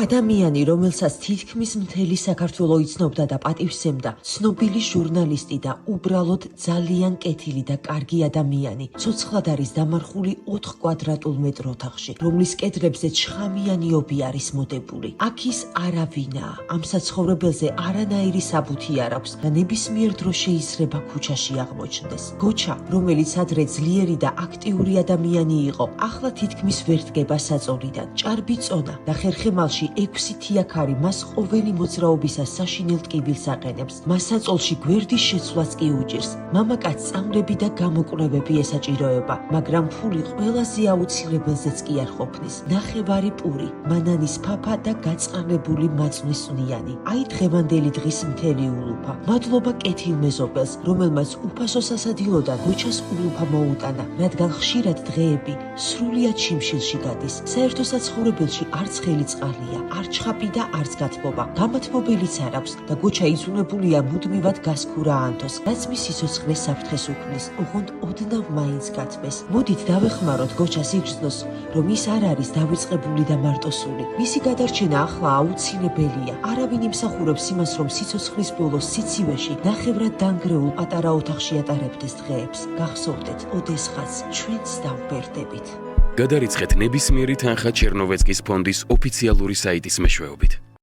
ადამიანი, რომელსაც თითქმის მთელი საქართველო იცნობდა და პატივსცემდა, ცნობილი ჟურნალისტი და უბრალოდ ძალიან კეთილი და კარგი ადამიანი, ცოცხლად არის დამარხული 4 კვადრატულ მეტრ ოთახში, რომლის კედლებზე ჩხამიანი ობი არის მოდებული. აქ ის არავინაა, ამ საცხოვრებელზე არანაირი საბუთი არ აქვს და ნებისმიერ დროს შეიძლება ქუჩაში აღმოჩნდეს. გოჩა, რომელიც ადრე ძლიერი და აქტიური ადამიანი იყო, ახლა თითქმის ვერ დგება საწოლიდან. ჭარბი წონა და ხერხემალში 6 თიაქარი მას ყოველი მოძრაობისას საშინელ ტკივილს აყენებს. მას საწოლში გვერდის შეცვლაც კი უჭირს. მამაკაცს წამლები და გამოკვლევები ესაჭიროება, მაგრამ ფული ყველაზე აუცილებელზეც კი არ ყოფნის. ნახევარი პური, მანანის ფაფა და გაწყარებული მაწვნის სუნიანი. აი დღევანდელი დღის მთელი ულუფა. მადლობა კეთილ მეზობელს, რომელმაც უფასო სასადილოდან გოჩას ულუფა მოუტანა, რადგან ხშირად დღეები სრულიად შიმშილში გადის. საერთო საცხოვრებელში არც ხელი წყალია, არ ჩხაპი და არც გათბობა. გამათბობელიც არ აქვს და გოჩა იზუნებულია მუდმივად გასქურა ანთოს, რაც მის სიცოცხლეს საფრთხეს უქმნის, ოღონდ ოდნავ მაინც გათბეს. მოდით დავეხმაროთ გოჩას იგრძნოს, რომ ის არ არის დავიწყებული და მარტოსული. მისი გადარჩენა ახლა აუცილებელია. არავინ იმსახურებს იმას, რომ სიცოცხლის ბოლოს სიცივეში ნახევრად დანგრეულ პატარა ოთახში ატარებდეს დღეებს. გახსოვდეთ, ოდესღაც ჩვენც დავბერდებით. გადარიცხეთ ნებისმიერი თანხა ჩერნოვეცკის ფონდის ოფიციალური საიტის მეშვეობით.